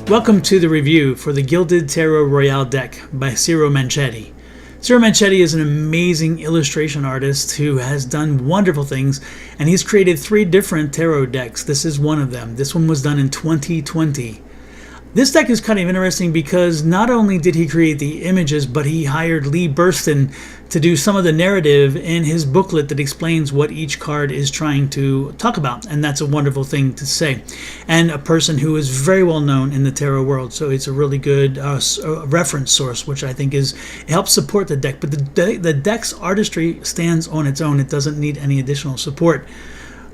Welcome to the review for the Gilded Tarot Royale deck by Ciro Manchetti. Ciro Manchetti is an amazing illustration artist who has done wonderful things, and he's created 3 different tarot decks. This is one of them. This one was done in 2020. This deck is kind of interesting because not only did he create the images, but he hired Lee Burston to do some of the narrative in his booklet that explains what each card is trying to talk about. And that's a wonderful thing to say. And a person who is very well known in the tarot world. So it's a really good reference source, which I think helps support the deck. But the deck's artistry stands on its own. It doesn't need any additional support.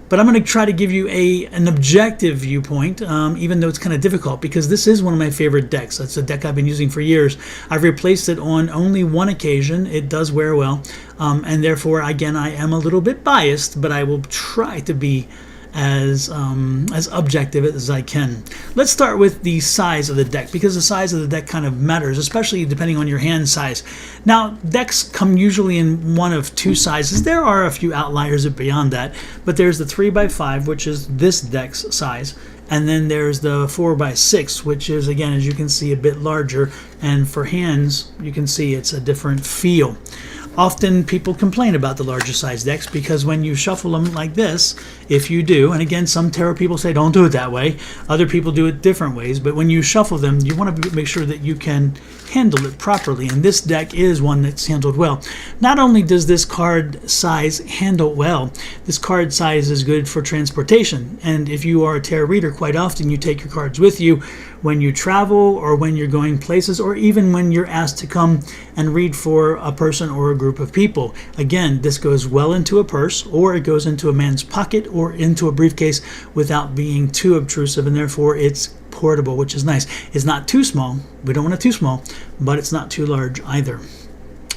But I'm going to try to give you an objective viewpoint, even though it's kind of difficult, because this is one of my favorite decks. It's a deck I've been using for years. I've replaced it on only one occasion. It does wear well, and therefore, again, I am a little bit biased, but I will try to be as objective as I can. Let's start with the size of the deck, because the size of the deck kind of matters, especially depending on your hand size. Now, decks come usually in one of 2 sizes. There are a few outliers beyond that, but there's the 3x5, which is this deck's size, and then there's the 4x6, which is, again, as you can see, a bit larger, and for hands, you can see it's a different feel. Often people complain about the larger size decks because when you shuffle them like this, if you do, and again, some tarot people say don't do it that way, other people do it different ways, but when you shuffle them, you want to make sure that you can handle it properly, and this deck is one that's handled well. Not only does this card size handle well, this card size is good for transportation, and if you are a tarot reader, quite often you take your cards with you when you travel or when you're going places, or even when you're asked to come and read for a person or a group of people. Again, this goes well into a purse, or it goes into a man's pocket or into a briefcase without being too obtrusive, and therefore it's portable, which is nice. It's not too small. We don't want it too small, but it's not too large either.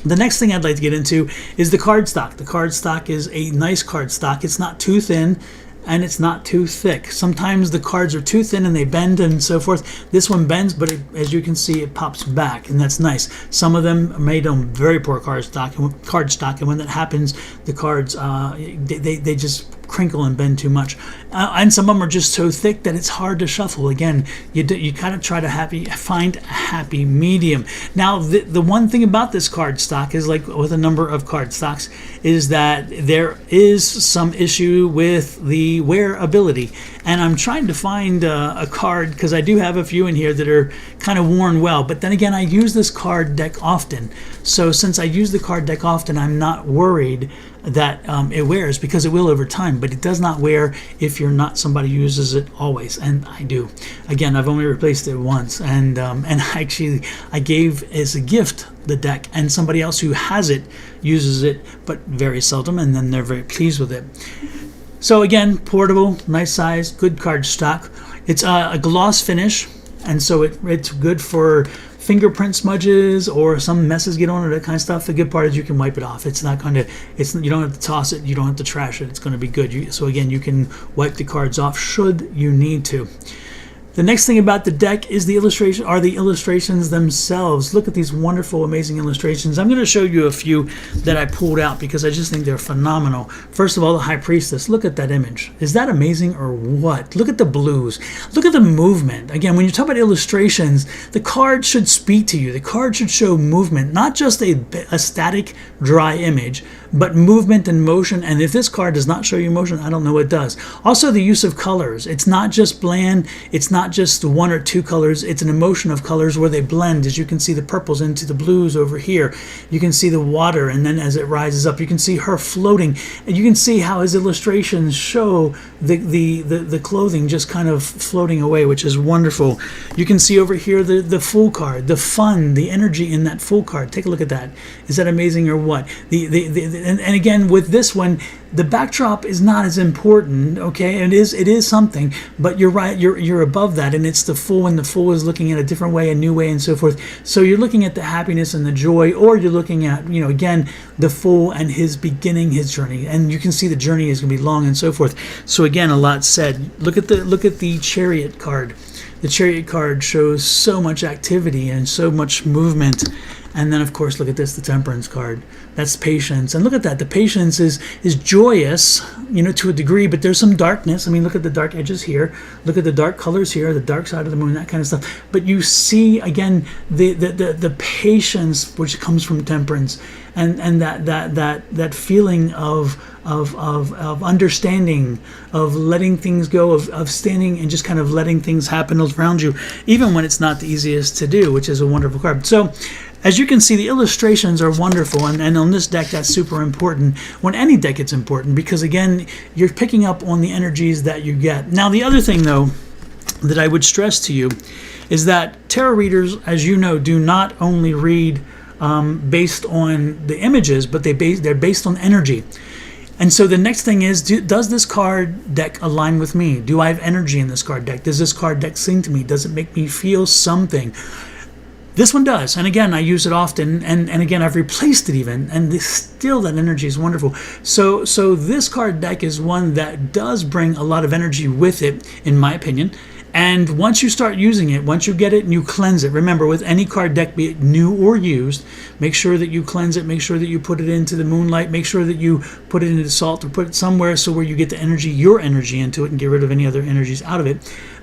The next thing I'd like to get into is the cardstock. The cardstock is a nice cardstock. It's not too thin, and it's not too thick. Sometimes the cards are too thin and they bend and so forth. This one bends, but as you can see, it pops back, and that's nice. Some of them are made on very poor cardstock, and when that happens, the cards they just crinkle and bend too much, and some of them are just so thick that it's hard to shuffle. Again, you kind of try to find a happy medium. Now, the one thing about this cardstock is, like with a number of cardstocks, is that there is some issue with the wearability, and I'm trying to find a card, because I do have a few in here that are kind of worn well, but then again, I use this card deck often, so since I use the card deck often, I'm not worried that it wears, because it will over time, but it does not wear if you're not somebody who uses it always, and I do. Again, I've only replaced it once, and actually I gave as a gift the deck, and somebody else who has it uses it, but very seldom, and then they're very pleased with it. So again, portable, nice size, good card stock. It's a gloss finish, and so it's good for fingerprint smudges or some messes get on it, that kind of stuff. The good part is you can wipe it off. It's not going to, you don't have to toss it, you don't have to trash it. It's going to be good. So again, you can wipe the cards off should you need to. The next thing about the deck is the illustrations themselves. Look at these wonderful, amazing illustrations. I'm going to show you a few that I pulled out because I just think they're phenomenal. First of all, the High Priestess. Look at that image. Is that amazing or what? Look at the blues. Look at the movement. Again, when you talk about illustrations, the card should speak to you. The card should show movement, not just a static, dry image, but movement and motion. And if this card does not show you motion, I don't know what does. Also, the use of colors. It's not just bland. It's not just 1 or 2 colors. It's an emotion of colors where they blend. As you can see, the purples into the blues over here. You can see the water, and then as it rises up, you can see her floating. And you can see how his illustrations show the clothing just kind of floating away, which is wonderful. You can see over here the Fool card, the fun, the energy in that Fool card. Take a look at that. Is that amazing or what? And again, with this one, the backdrop is not as important, okay? It is something, but you're right, you're above that, and it's the Fool, and the Fool is looking at a different way, a new way, and so forth. So you're looking at the happiness and the joy, or you're looking at, again, the Fool and his beginning, his journey, and you can see the journey is going to be long and so forth. So again, a lot said. Look at the Chariot card. The Chariot card shows so much activity and so much movement. And then, of course, look at this, the Temperance card. That's patience. And look at that. The patience is joyous, to a degree, but there's some darkness. I mean, look at the dark edges here. Look at the dark colors here, the dark side of the moon, that kind of stuff. But you see, again, the patience which comes from Temperance, and that feeling of understanding, of letting things go, of standing and just kind of letting things happen around you, even when it's not the easiest to do, which is a wonderful card. So as you can see, the illustrations are wonderful, and on this deck, that's super important. On any deck, it's important because, again, you're picking up on the energies that you get. Now, the other thing, though, that I would stress to you is that tarot readers, as you know, do not only read based on the images, but they're based on energy. And so the next thing is, does this card deck align with me? Do I have energy in this card deck? Does this card deck sing to me? Does it make me feel something? This one does, and again, I use it often, and again, I've replaced it even, and still that energy is wonderful. So this card deck is one that does bring a lot of energy with it, in my opinion. And once you start using it, once you get it and you cleanse it, remember, with any card deck, be it new or used, make sure that you cleanse it, make sure that you put it into the moonlight, make sure that you put it into the salt or put it somewhere so where you get the energy, your energy into it, and get rid of any other energies out of it.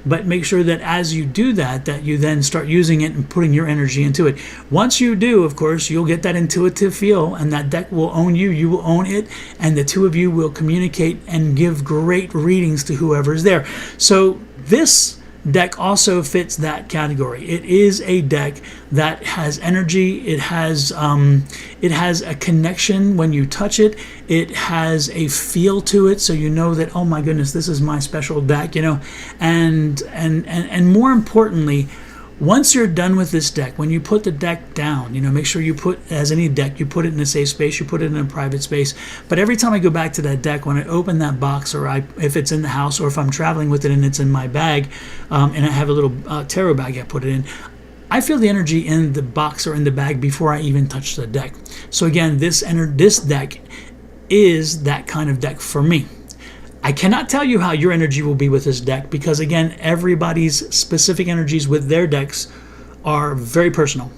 But make sure that as you do that, that you then start using it and putting your energy into it. Once you do, of course, you'll get that intuitive feel, and that deck will own you, you will own it, and the two of you will communicate and give great readings to whoever's there. So this deck also fits that category. It is a deck that has energy. It has a connection when you touch it. It has a feel to it, so you know that, oh my goodness, this is my special deck, and more importantly, once you're done with this deck, when you put the deck down, make sure you put, as any deck, you put it in a safe space, you put it in a private space. But every time I go back to that deck, when I open that box, or if it's in the house, or if I'm traveling with it and it's in my bag, and I have a little tarot bag I put it in, I feel the energy in the box or in the bag before I even touch the deck. So again, this deck is that kind of deck for me. I cannot tell you how your energy will be with this deck because, again, everybody's specific energies with their decks are very personal.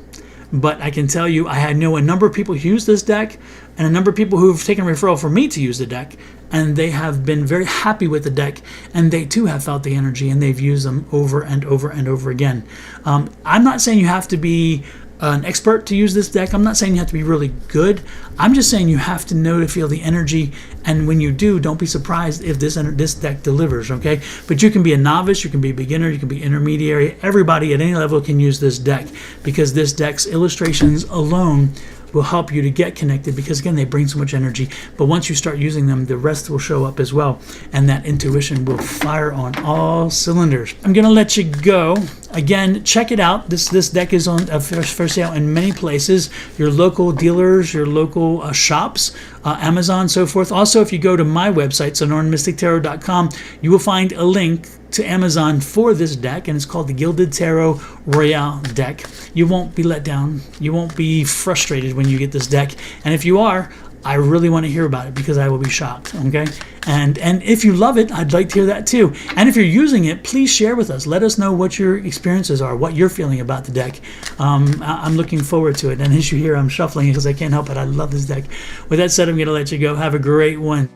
But I can tell you, I know a number of people who use this deck and a number of people who have taken a referral for me to use the deck, and they have been very happy with the deck, and they too have felt the energy, and they've used them over and over and over again. I'm not saying you have to be an expert to use this deck. I'm not saying you have to be really good. I'm just saying you have to know to feel the energy, and when you do, don't be surprised if this deck delivers, okay? But you can be a novice, you can be a beginner, you can be intermediary. Everybody at any level can use this deck because this deck's illustrations alone will help you to get connected because, again, they bring so much energy. But once you start using them, the rest will show up as well, and that intuition will fire on all cylinders. I'm going to let you go. Again, check it out. This deck is on for sale in many places, your local dealers, your local shops, Amazon, so forth. Also, if you go to my website, sonoranmystictarot.com, you will find a link to Amazon for this deck, and it's called the Gilded Tarot Royale deck. You won't be let down. You won't be frustrated when you get this deck, and if you are, I really want to hear about it because I will be shocked, okay? And if you love it, I'd like to hear that too. And if you're using it, please share with us. Let us know what your experiences are, what you're feeling about the deck. I'm looking forward to it. And as you hear, I'm shuffling because I can't help it. I love this deck. With that said, I'm going to let you go. Have a great one.